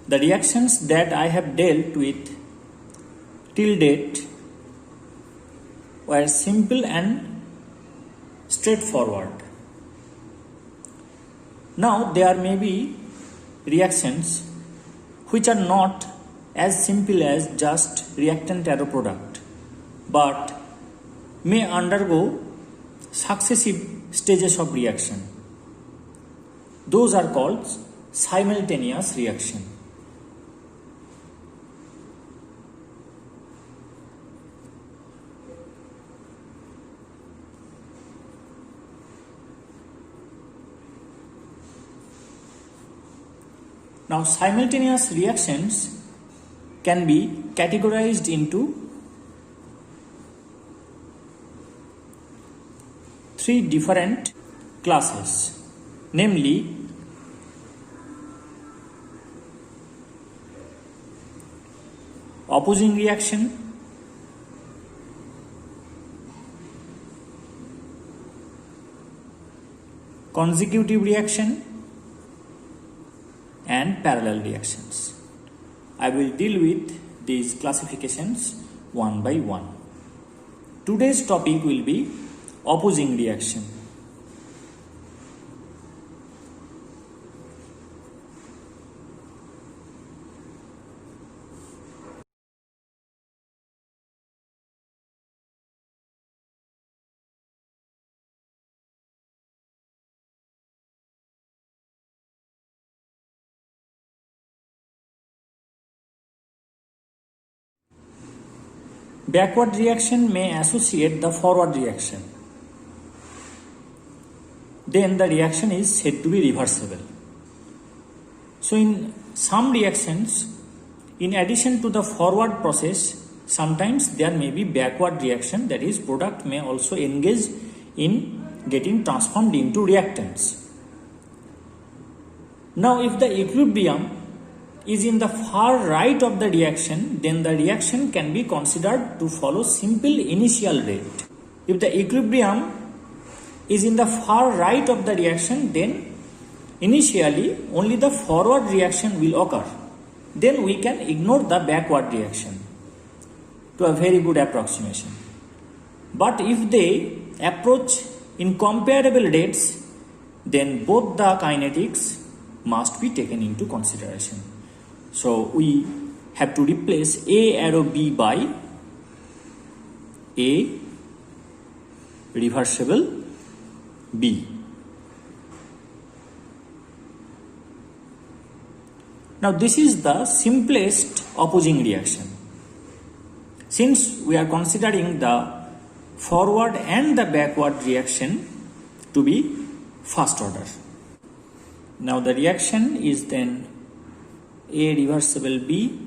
the reactions that I have dealt with till date were simple and straightforward. Now there may be reactions which are not as simple as just reactant arrow product, but may undergo successive stages of reaction. Those are called simultaneous reaction. Now, simultaneous reactions can be categorized into three different classes, namely opposing reaction, consecutive reaction, and parallel reactions. I will deal with these classifications one by one. Today's topic will be opposing reaction. Backward reaction may associate the forward reaction. Then the reaction is said to be reversible. So in some reactions, in addition to the forward process, sometimes there may be backward reaction, that is, product may also engage in getting transformed into reactants. Now if the equilibrium is in the far right of the reaction, then the reaction can be considered to follow simple initial rate. If the equilibrium is in the far right of the reaction, then initially only the forward reaction will occur. Then we can ignore the backward reaction to a very good approximation. But if they approach in comparable rates, then both the kinetics must be taken into consideration. So we have to replace A arrow B by A reversible B. Now this is the simplest opposing reaction. Since we are considering the forward and the backward reaction to be first order. Now the reaction is then A reversible B.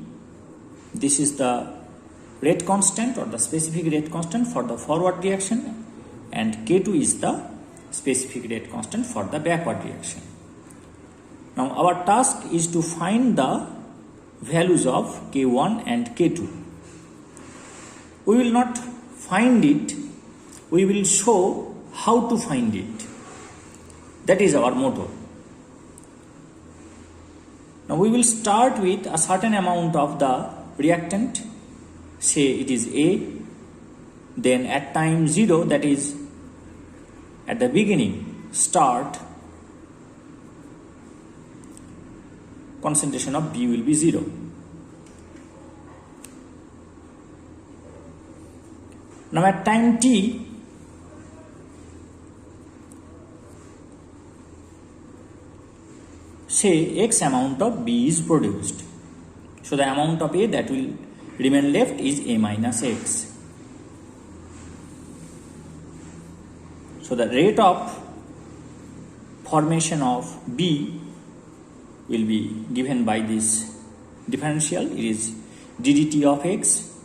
This is the rate constant or the specific rate constant for the forward reaction, and K2 is the specific rate constant for the backward reaction. Now our task is to find the values of K1 and K2. We will not find it, we will show how to find it. That is our motto. Now we will start with a certain amount of the reactant, say it is A, then at time 0, that is at the beginning, start, concentration of B will be 0. Now at time t, say X amount of B is produced. So the amount of A that will remain left is A minus X. So the rate of formation of B will be given by this differential. It is ddt of X,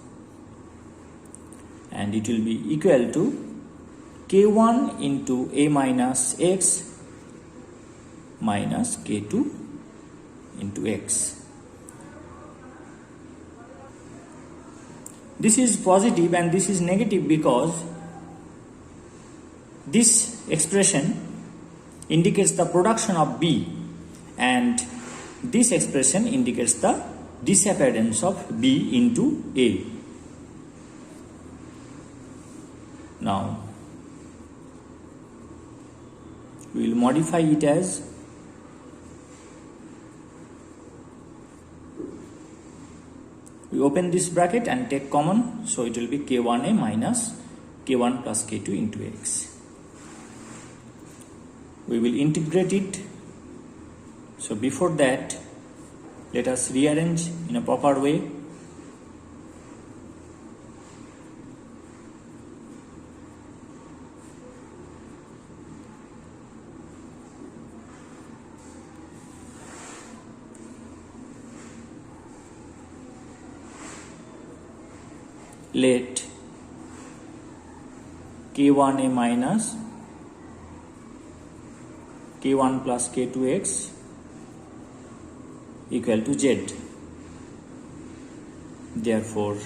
and it will be equal to K1 into A minus X minus K2 into X. This is positive and this is negative because this expression indicates the production of B, and this expression indicates the disappearance of B into A. Now we will modify it as we open this bracket and take common, so it will be K1A minus K1 plus K2 into X. We will integrate it. So before that, let us rearrange in a proper way. Let K1A minus K1 plus K2X equal to Z. Therefore,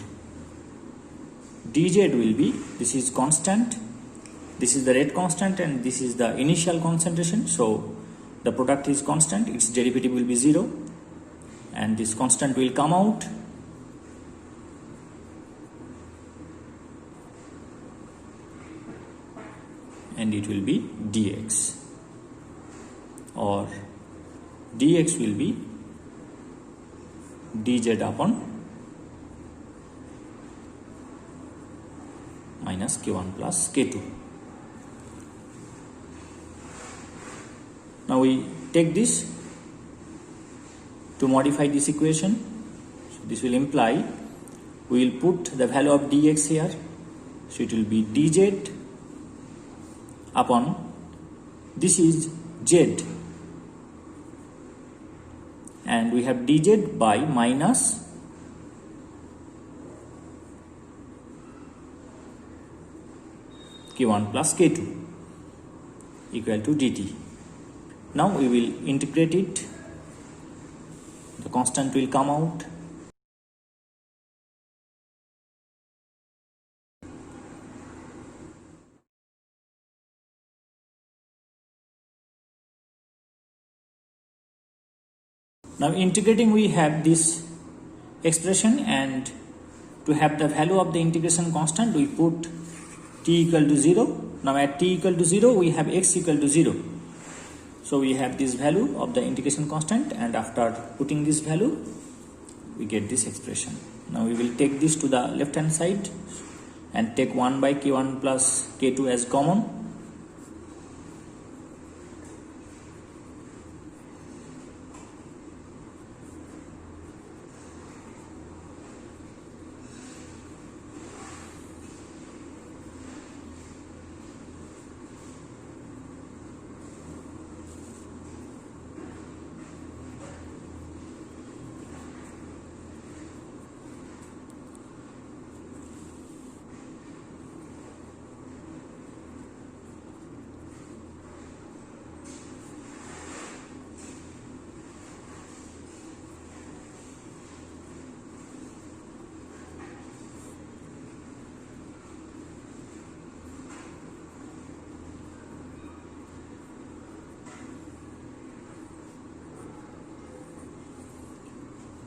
dz will be, this is constant, this is the rate constant, and this is the initial concentration. So the product is constant, its derivative will be 0, and this constant will come out. And it will be dx, or dx will be dz upon minus K1 plus K2. Now we take this to modify this equation. So this will imply we will put the value of dx here. So it will be dz upon, this is z, and we have dz by minus K1 plus K2 equal to dt. Now we will integrate it, the constant will come out. Now integrating, we have this expression, and to have the value of the integration constant we put t equal to 0. Now at t equal to 0 we have x equal to 0. So we have this value of the integration constant, and after putting this value we get this expression. Now we will take this to the left hand side and take 1 by K1 plus K2 as common.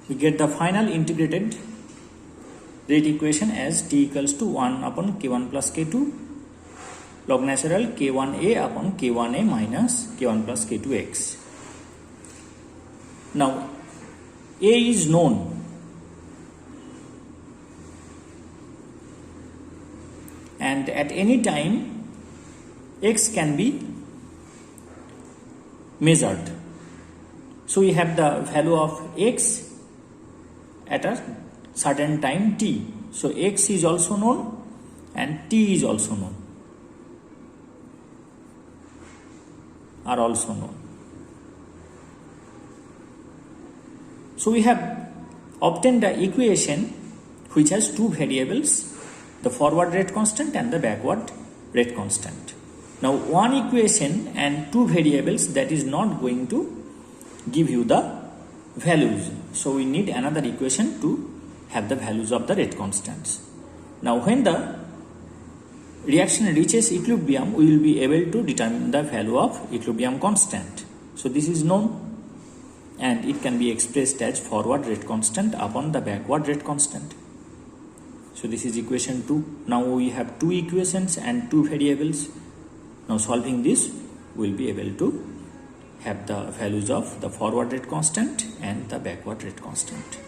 We get the final integrated rate equation as t equals to 1 upon K1 plus K2 log natural K1A upon K1A minus K1 plus K2x. Now A is known, and at any time x can be measured. So we have the value of x at a certain time t. So x is also known and t is also known, are also known. So we have obtained the equation which has two variables, the forward rate constant and the backward rate constant. Now one equation and two variables, that is not going to give you the values. So we need another equation to have the values of the rate constants. Now when the reaction reaches equilibrium, we will be able to determine the value of equilibrium constant. So this is known. and it can be expressed as forward rate constant upon the backward rate constant. So this is equation 2. Now we have two equations and two variables. Now solving this, we will be able to have the values of the forward rate constant and the backward rate constant.